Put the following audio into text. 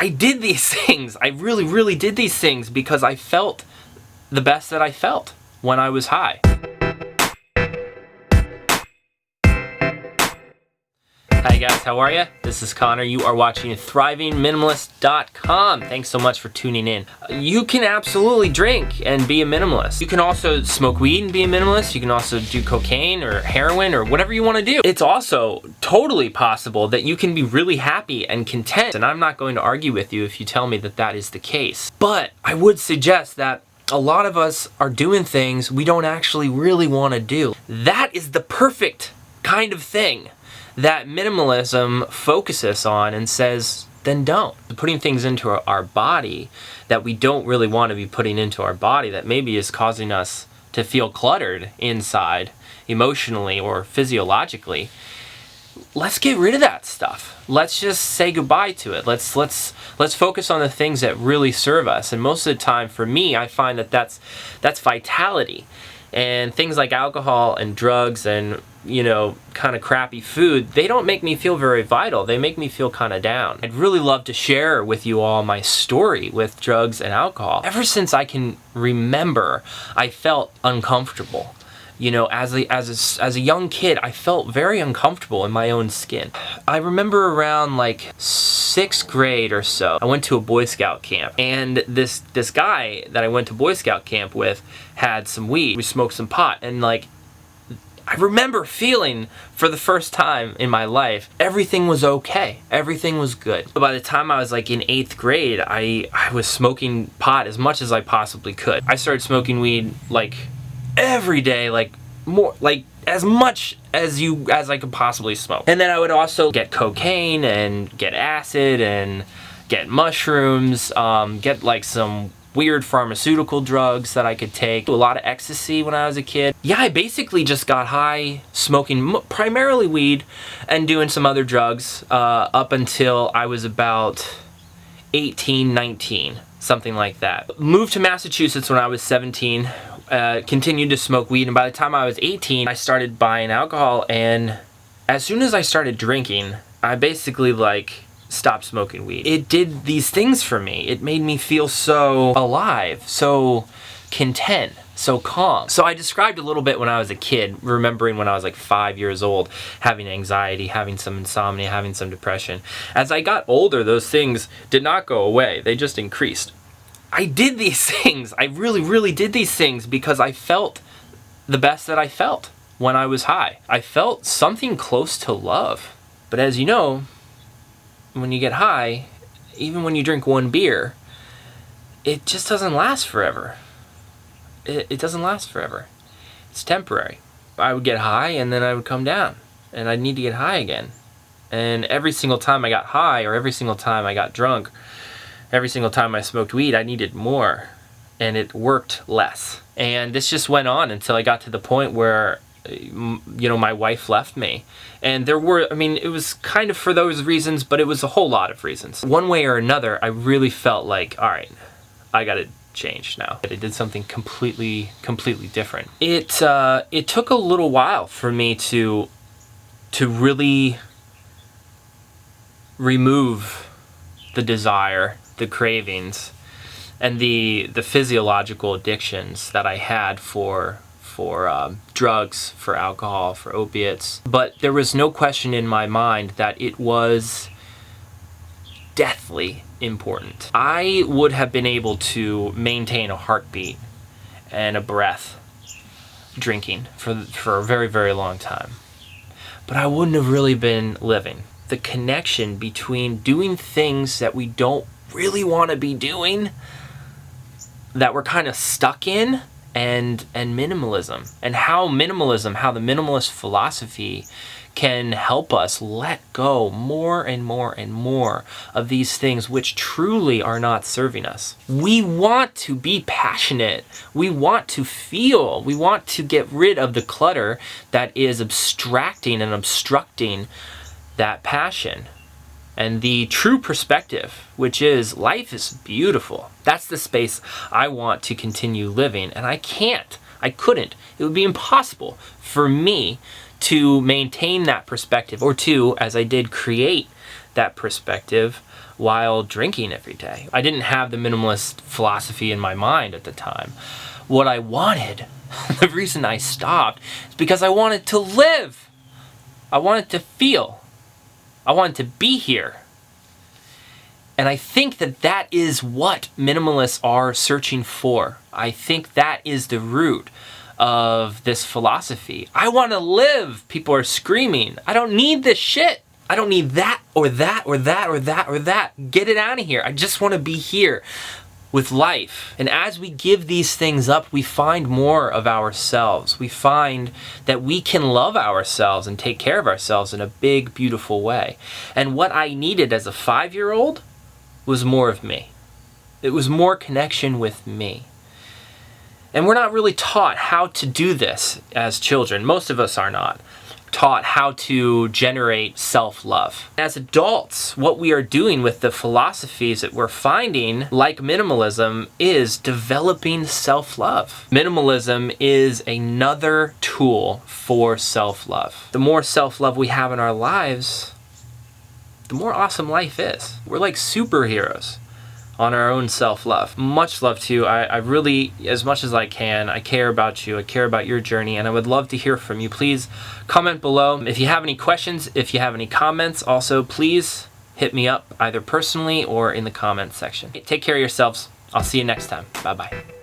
I did these things. I really did these things because I felt the best that I felt when I was high. Hi guys, how are you? This is Connor. You are watching Thriving Minimalist.com. Thanks so much for tuning in. You can absolutely drink and be a minimalist. You can also smoke weed and be a minimalist. You can also do cocaine or heroin or whatever you want to do. It's also totally possible that you can be really happy and content. And I'm not going to argue with you if you tell me that that is the case. But I would suggest that a lot of us are doing things we don't actually really want to do. That is the perfect kind of thing that minimalism focuses on and says, then don't. Putting things into our body that we don't really want to be putting into our body, that maybe is causing us to feel cluttered inside, emotionally or physiologically. Let's get rid of that stuff. Let's just say goodbye to it. Let's focus on the things that really serve us. And most of the time, for me, I find that that's vitality. And things like alcohol and drugs and, kind of crappy food, they don't make me feel very vital. They make me feel kind of down. I'd really love to share with you all my story with drugs and alcohol. Ever since I can remember, I felt uncomfortable. As a young kid, I felt very uncomfortable in my own skin. I remember around like 6th grade or so, I went to a Boy Scout camp, and this guy that I went to Boy Scout camp with had some weed. We smoked some pot, and I remember feeling for the first time in my life, everything was okay. Everything was good. But by the time I was in 8th grade, I was smoking pot as much as I possibly could. I started smoking weed every day, as much as I could possibly smoke. And then I would also get cocaine and get acid and get mushrooms, get some weird pharmaceutical drugs that I could take. A lot of ecstasy when I was a kid. Yeah, I basically just got high smoking primarily weed and doing some other drugs up until I was about 18, 19, something like that. Moved to Massachusetts when I was 17. Continued to smoke weed, and by the time I was 18, I started buying alcohol, and as soon as I started drinking, I basically stopped smoking weed. It did these things for me. It made me feel so alive, so content, so calm. So I described a little bit when I was a kid, remembering when I was 5 years old, having anxiety, having some insomnia, having some depression. As I got older, those things did not go away. They just increased. I did these things. I really did these things because I felt the best that I felt when I was high. I felt something close to love. But as you know, when you get high, even when you drink one beer, it just doesn't last forever. It doesn't last forever. It's temporary. I would get high and then I would come down and I'd need to get high again. And every single time I got high or every single time I got drunk, every single time I smoked weed, I needed more, and it worked less. And this just went on until I got to the point where, my wife left me. And it was kind of for those reasons, but it was a whole lot of reasons. One way or another, I really felt all right, I gotta change now. I did something completely different. It took a little while for me to really remove the desire, the cravings, and the physiological addictions that I had for drugs, for alcohol, for opiates. But there was no question in my mind that it was deathly important. I would have been able to maintain a heartbeat and a breath drinking for a very long time. But I wouldn't have really been living. The connection between doing things that we don't really want to be doing, that we're kind of stuck in, and minimalism, and how the minimalist philosophy can help us let go more and more of these things which truly are not serving us. We want to be passionate. We want to feel. We want to get rid of the clutter that is abstracting and obstructing that passion. And the true perspective, which is life is beautiful. That's the space I want to continue living. And I couldn't. It would be impossible for me to maintain that perspective, or to, as I did, create that perspective while drinking every day. I didn't have the minimalist philosophy in my mind at the time. What I wanted, the reason I stopped, is because I wanted to live. I wanted to feel. I wanted to be here. And I think that that is what minimalists are searching for. I think that is the root of this philosophy. I want to live, people are screaming. I don't need this shit. I don't need that or that or that or that or that. Get it out of here. I just want to be here with life. And as we give these things up, we find more of ourselves. We find that we can love ourselves and take care of ourselves in a big, beautiful way. And what I needed as a 5-year-old was more of me. It was more connection with me. And we're not really taught how to do this as children. Most of us are not taught how to generate self-love. As adults, what we are doing with the philosophies that we're finding, like minimalism, is developing self-love. Minimalism is another tool for self-love. The more self-love we have in our lives, the more awesome life is. We're like superheroes on our own self-love. Much love to you. I really, as much as I can, I care about you. I care about your journey, and I would love to hear from you. Please comment below. If you have any questions, if you have any comments, also please hit me up either personally or in the comments section. Take care of yourselves. I'll see you next time. Bye-bye.